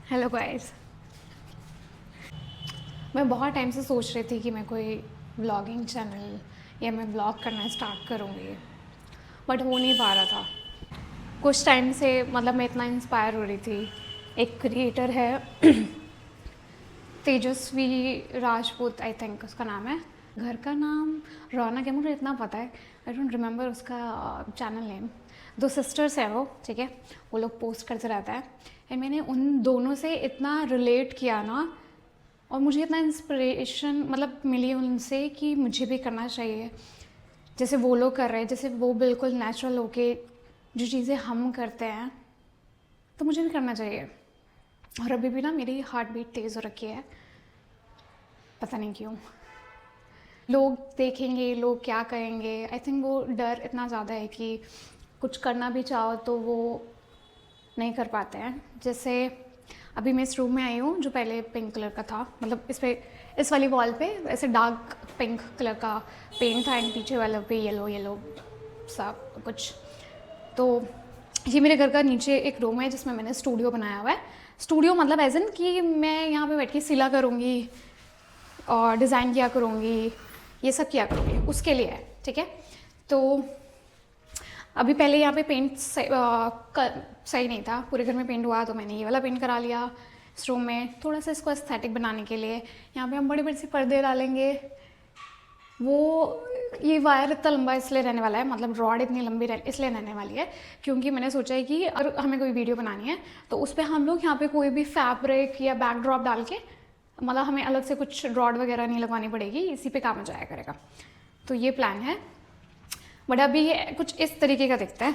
Hello guys. मैं बहुत time से सोच रही थी कि मैं कोई व्लॉगिंग चैनल या मैं व्लॉग करना स्टार्ट करूँगी, बट हो नहीं पा रहा था। कुछ टाइम से मतलब मैं इतना इंस्पायर हो रही थी। एक क्रिएटर है तेजस्वी राजपूत, आई थिंक उसका नाम है। घर का नाम रौनक है, मुझे इतना पता है। आई डोंट रिमेंबर उसका चैनल नेम। दो सिस्टर्स हैं वो, ठीक है। वो लोग पोस्ट करते रहता है एंड मैंने उन दोनों से इतना रिलेट किया ना, और मुझे इतना इंस्पिरेशन मतलब मिली उनसे कि मुझे भी करना चाहिए जैसे वो लोग कर रहे हैं, जैसे वो बिल्कुल नेचुरल होके जो चीज़ें हम करते हैं, तो मुझे भी करना चाहिए। और अभी भी ना मेरी हार्ट बीट तेज़ हो रखी है, पता नहीं क्यों। लोग देखेंगे, लोग क्या कहेंगे, आई थिंक वो डर इतना ज़्यादा है कि कुछ करना भी चाहो तो वो नहीं कर पाते हैं। जैसे अभी मैं इस रूम में आई हूँ जो पहले पिंक कलर का था, मतलब इस वाली वॉल पे ऐसे डार्क पिंक कलर का पेंट था एंड पीछे वाले पे येलो येलो सा कुछ। तो ये मेरे घर का नीचे एक रूम है जिसमें मैंने स्टूडियो बनाया हुआ है। स्टूडियो मतलब एज इन कि मैं यहाँ पे बैठ के सिला करूँगी और डिज़ाइन किया करूँगी, ये सब किया करूँगी, उसके लिए है, ठीक है। तो अभी पहले यहाँ पे पेंट सही नहीं था, पूरे घर में पेंट हुआ तो मैंने ये वाला पेंट करा लिया इस रूम में, थोड़ा सा इसको एस्थेटिक बनाने के लिए। यहाँ पे हम बड़े बड़े से पर्दे डालेंगे। वो ये वायर इतना लंबा इसलिए रहने वाला है, मतलब रॉड इतनी लंबी इसलिए रहने वाली है क्योंकि मैंने सोचा है कि अगर हमें कोई वीडियो बनानी है तो उस पर हम लोग यहाँ पे कोई भी फैब्रिक या बैकड्रॉप डाल के, मतलब हमें अलग से कुछ रॉड वगैरह नहीं लगवानी पड़ेगी, इसी पे काम हो जाया करेगा। तो ये प्लान है, बट अभी ये कुछ इस तरीके का दिखता है।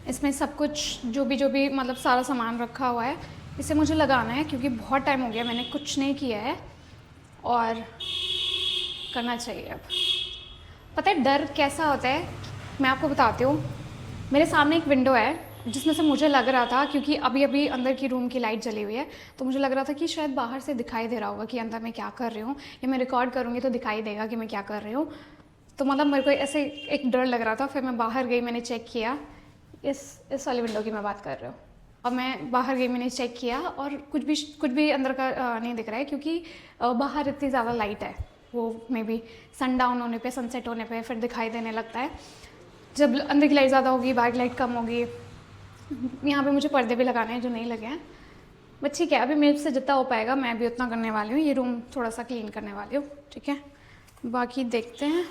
इसमें सब कुछ जो भी मतलब सारा सामान रखा हुआ है, इसे मुझे लगाना है क्योंकि बहुत टाइम हो गया मैंने कुछ नहीं किया है और करना चाहिए अब। पता है डर कैसा होता है, मैं आपको बताती हूँ। मेरे सामने एक विंडो है जिसमें से मुझे लग रहा था, क्योंकि अभी अभी अंदर की रूम की लाइट जली हुई है, तो मुझे लग रहा था कि शायद बाहर से दिखाई दे रहा होगा कि अंदर मैं क्या कर रही हूँ, या मैं रिकॉर्ड करूँगी तो दिखाई देगा कि मैं क्या कर रही हूँ। तो मतलब मेरे को ऐसे एक डर लग रहा था। फिर मैं बाहर गई, मैंने चेक किया, इस वाली विंडो की मैं बात कर रही हूँ। और मैं बाहर गई, मैंने चेक किया और कुछ भी अंदर का नहीं दिख रहा है क्योंकि बाहर इतनी ज़्यादा लाइट है। वो मे बी सनडाउन होने पे, सनसेट होने पे फिर दिखाई देने लगता है। जब अंदर की लाइट ज़्यादा होगी, बाहर की लाइट कम होगी। यहाँ पे मुझे पर्दे भी लगाने हैं जो नहीं लगे हैं, बट ठीक है, अभी मेरे से जितना हो पाएगा मैं भी उतना करने वाली हूँ। ये रूम थोड़ा सा क्लीन करने वाली हूँ, ठीक है। बाकी देखते हैं।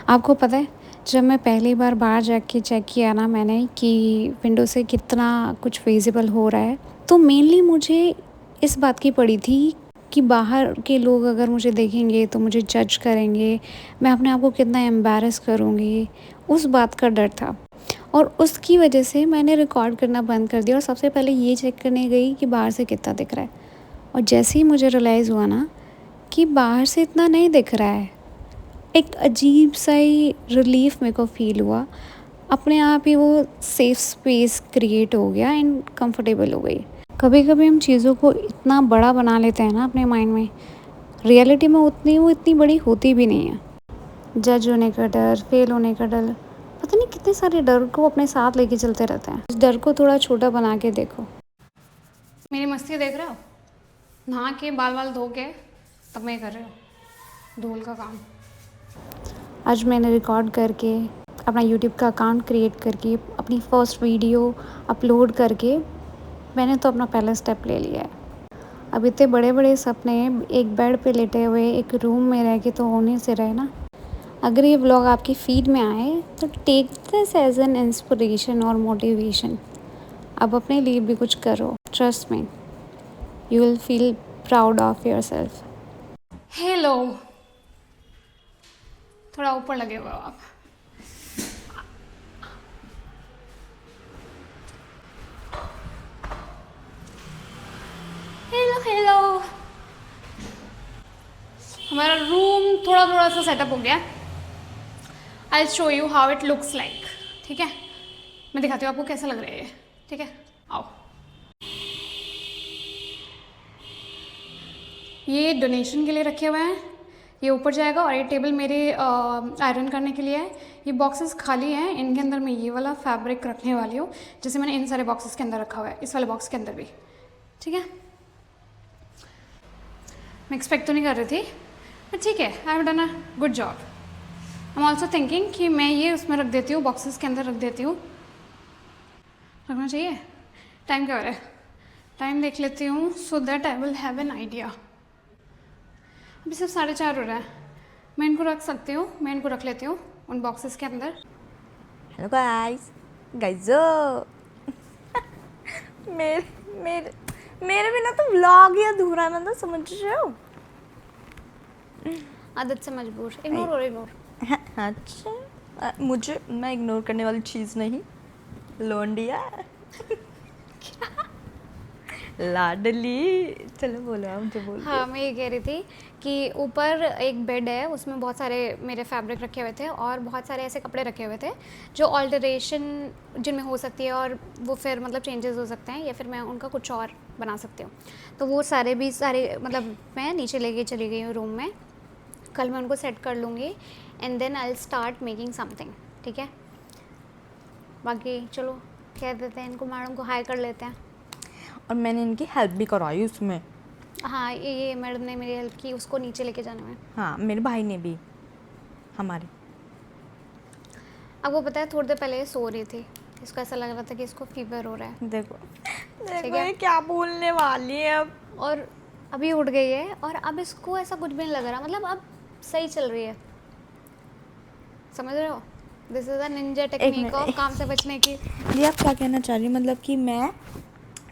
आपको पता है, जब मैं पहली बार बाहर जाके चेक किया ना मैंने कि विंडो से कितना कुछ विजिबल हो रहा है, तो मेनली मुझे इस बात की पड़ी थी कि बाहर के लोग अगर मुझे देखेंगे तो मुझे जज करेंगे, मैं अपने आप को कितना एम्बैरस करूँगी, उस बात का डर था। और उसकी वजह से मैंने रिकॉर्ड करना बंद कर दिया और सबसे पहले ये चेक करने गई कि बाहर से कितना दिख रहा है। और जैसे ही मुझे रियलाइज़ हुआ ना कि बाहर से इतना नहीं दिख रहा है, एक अजीब सा ही रिलीफ मेरे को फ़ील हुआ। अपने आप ही वो सेफ स्पेस क्रिएट हो गया एंड कंफर्टेबल हो गई। कभी कभी हम चीज़ों को इतना बड़ा बना लेते हैं ना अपने माइंड में, रियलिटी में वो इतनी बड़ी होती भी नहीं है। जज होने का डर, फेल होने का डर, पता नहीं कितने सारे डर को अपने साथ लेके चलते रहते हैं। इस डर को थोड़ा छोटा बना के देखो। मेरी मस्ती देख रहे हो? नहा के बाल वाल धो के तब मैं कर रही हूँ धूल का काम। आज मैंने रिकॉर्ड करके अपना यूट्यूब का अकाउंट क्रिएट करके अपनी फ़र्स्ट वीडियो अपलोड करके मैंने तो अपना पहला स्टेप ले लिया है। अब इतने बड़े बड़े सपने एक बेड पे लेटे हुए एक रूम में रह के तो होने से रहे ना। अगर ये व्लॉग आपकी फीड में आए तो take this as an inspiration और मोटिवेशन। अब अपने लिए भी कुछ करो, trust me, you will feel proud of yourself. Hello, थोड़ा ऊपर लगे हुए हो आप। हेलो हेलो, हमारा रूम थोड़ा थोड़ा सा सेटअप हो गया। I show you how it looks like, ठीक है। मैं दिखाती हूँ आपको कैसा लग रहा है ये, ठीक है। आओ। ये डोनेशन के लिए रखे हुए हैं, ये ऊपर जाएगा और ये टेबल मेरे आयरन करने के लिए है। ये बॉक्सेस खाली हैं, इनके अंदर मैं ये वाला फैब्रिक रखने वाली हूँ, जैसे मैंने इन सारे बॉक्सेस के अंदर रखा हुआ है, इस वाले बॉक्स के अंदर भी। ठीक है, मैं एक्सपेक्ट तो नहीं कर रही थी, बट ठीक है, I have done a good job. I am also thinking कि मैं ये उसमें रख देती हूँ, बॉक्सेस के अंदर रख देती हूँ। रखना चाहिए। टाइम क्या हो रहा है, टाइम देख लेती हूँ, so that I will have an idea. अभी सिर्फ 4:30 हो रहा है, मैं इनको रख सकती हूँ, मैं इनको रख लेती हूँ उन बॉक्सेस के अंदर। हेलो गाइस, गाइजो मेरे मेरे मेरे बिना तो व्लॉग ही अधूरा ना, तो समझ रहे हो। आदत से मजबूर, इग्नोर हो, इग्नोर। अच्छा, मुझे, मैं इग्नोर करने वाली चीज़ नहीं, लोंडिया लाडली। चलो बोलो, आप जो बोल। हाँ, मैं ये कह रही थी कि ऊपर एक बेड है, उसमें बहुत सारे मेरे फैब्रिक रखे हुए थे और बहुत सारे ऐसे कपड़े रखे हुए थे जो ऑल्टरेशन जिनमें हो सकती है, और वो फिर मतलब चेंजेस हो सकते हैं, या फिर मैं उनका कुछ और बना सकती हूँ। तो वो सारे मतलब मैं नीचे लेके चली गई हूँ रूम में। कल मैं उनको सेट कर लूँगी and then I will start making something. ठीक है, बाकी चलो कह देते हैं इनको, मैडम को हाई कर लेते हैं। और मैंने इनकी हेल्प भी करवाई उसमें। हाँ, ये मैडम ने मेरी हेल्प की उसको नीचे लेके जाने में। हाँ, मेरे भाई ने भी, हमारे। अब वो पता है, थोड़ी देर पहले सो रही थी, इसको ऐसा लग रहा था कि इसको फीवर हो रहा है। देखो देखो है? ये क्या बोलने वाली है अब। और अभी उठ गई है और अब इसको ऐसा कुछ भी नहीं लग रहा, मतलब अब सही चल रही है, समझ रहे हो। This is a Ninja technique of काम से बचने की। जी, आप क्या कहना चाह रही हैं? मतलब कि मैं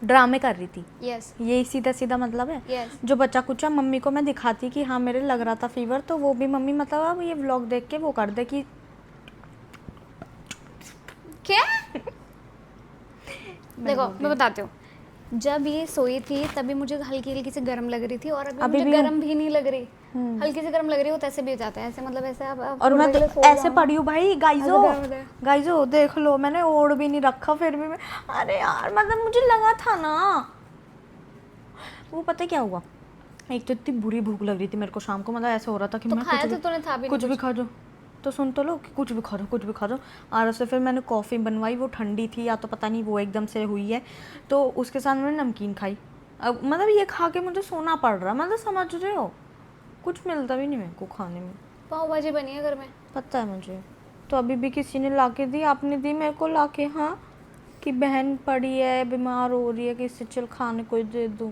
ड्रामे कर रही थी। यस, ये सीधा सीधा मतलब है। यस। जो बच्चा कुचा मम्मी को मैं दिखाती कि हाँ मेरे लग रहा था फीवर, तो वो भी मम्मी मतलब अब ये व्लॉग देख के वो कर दे कि क्या देखो मैं बताती हूँ, जब ये सोई थी तभी मुझे हल्की हल्की सी गर्म लग रही थी, और अभी मुझे भी गर्म भी नहीं लग रही, हल्की सी गर्म लग रही हो तो ऐसे भी हो जाता है, ऐसे मतलब ऐसे अब और मैं थोड़ी देर तो सो ऐसे जाऊँ। पड़ी हूँ भाई। गाइजो गर्म हो जाए। गाइजो देख लो, मैंने ओढ़ भी नहीं रखा फिर भी मैं, अरे यार मतलब मुझे लगा था ना। वो पता है क्या हुआ, एक तो इतनी बुरी भूख लग रही थी मेरे को शाम को, मतलब ऐसा हो रहा था कि तो मैं खाया तो तूने था भी कुछ भी खा जाओ। तो सुन तो लो कि कुछ भी खा दो, कुछ भी खा दो। और से फिर मैंने कॉफ़ी बनवाई, वो ठंडी थी या तो पता नहीं वो एकदम से हुई है, तो उसके साथ मैंने नमकीन खाई। अब मतलब ये खा के मुझे सोना पड़ रहा, मतलब समझ रहे हो, कुछ मिलता भी नहीं मेरे को खाने में। पाव भाजी बनी है घर में, पता है मुझे, तो अभी भी किसी ने ला के दी, आपने दी मेरे को ला के, हाँ, कि बहन पड़ी है बीमार हो रही है, कि इससे चल खाने को दे दूँ।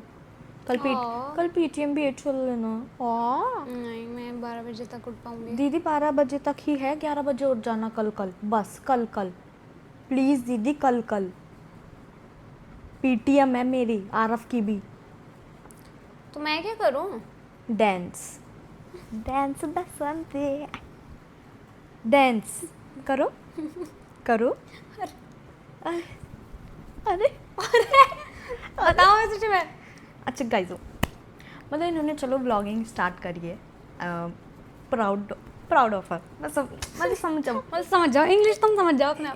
कल पीटीएम भी चल लेना। नहीं मैं 12 बजे तक उठ पाऊंगी दीदी 12 बजे तक ही है, 11 बजे उठ जाना कल बस कल प्लीज़ दीदी, कल पीटीएम है मेरी, आरफ की भी। तो मैं क्या करूं? डांस बसंती, डांस करो अरे बताओ ऐसे मैं। अच्छा गाइजो, मतलब इन्होंने चलो व्लॉगिंग स्टार्ट करी है, प्राउड ऑफ हर। मतलब समझ जाओ इंग्लिश, तुम समझ जाओ अपने आप।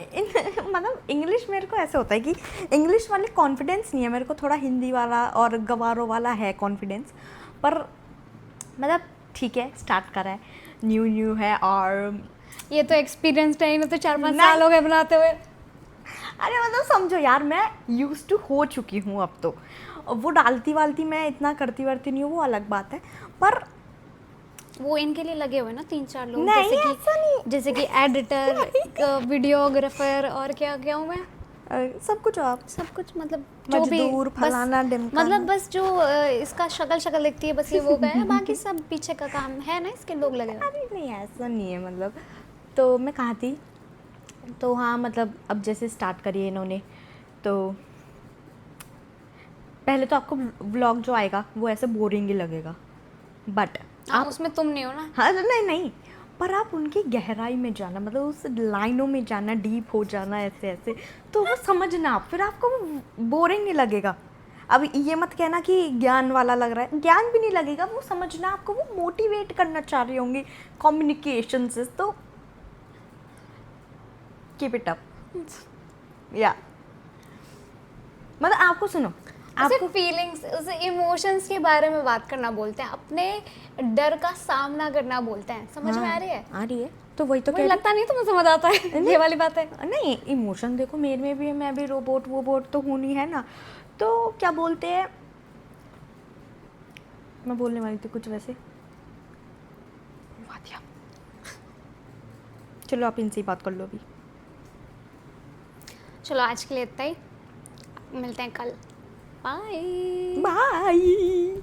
मतलब इंग्लिश मेरे को ऐसे होता है कि इंग्लिश वाले कॉन्फिडेंस नहीं है मेरे को, थोड़ा हिंदी वाला और गवारों वाला है कॉन्फिडेंस, पर मतलब ठीक है, स्टार्ट करा है, न्यू है। और ये तो एक्सपीरियंस है, तो 4-5 साल हो गए बनाते हुए। अरे मतलब समझो यार, मैं यूज्ड टू हो चुकी हूँ अब तो। वो डालती वालती मैं इतना करती वरती नहीं हूँ, वो अलग बात है, पर वो इनके लिए लगे हुए ना 3-4 लोग, नहीं, ऐसा नहीं। जैसे कि एडिटर, वीडियोग्राफर, और क्या क्या हूँ मैं, सब कुछ आप, सब कुछ, मतलब जो भी मजदूर, फलाना ढिमकाना, मतलब बस जो इसका शक्ल दिखती है बस, ये वो गए, बाकी सब पीछे का काम है ना, इसके लोग लगे हुए। अरे नहीं ऐसा नहीं है मतलब। तो मैं कहाँ थी, तो हाँ मतलब अब जैसे स्टार्ट करी है इन्होंने, तो पहले तो आपको व्लॉग जो आएगा वो ऐसे बोरिंग ही लगेगा, बट आप उसमें तुम नहीं हो ना। हाँ नहीं, पर आप उनकी गहराई में जाना, मतलब उस लाइनों में जाना, डीप हो जाना ऐसे ऐसे, तो वो समझना, फिर आपको वो बोरिंग नहीं लगेगा। अब ये मत कहना कि ज्ञान वाला लग रहा है, ज्ञान भी नहीं लगेगा, वो समझना, आपको वो मोटिवेट करना चाह रही होंगी कम्युनिकेशन से, तो कीप इट अप या मतलब आपको सुनो, उसे आपको फीलिंग्स, उसे इमोशंस के बारे में बात करना बोलते हैं, अपने डर का सामना करना बोलते हैं। समझ में आ रही है? आ रही है, तो वही तो मुझे कह रही लगता नहीं तुम्हें समझ आता है ये वाली बात है। नहीं, इमोशन देखो मेरे में भी है, मैं भी रोबोट वोबोट तो हूँ नहीं, है ना। तो क्या बोलते हैं, मैं बोलने वाली थी कुछ वैसे वादिया। चलो आप इनसे ही बात कर लो अभी। चलो आज के लिए इतना ही, मिलते हैं कल। बाय। बाय।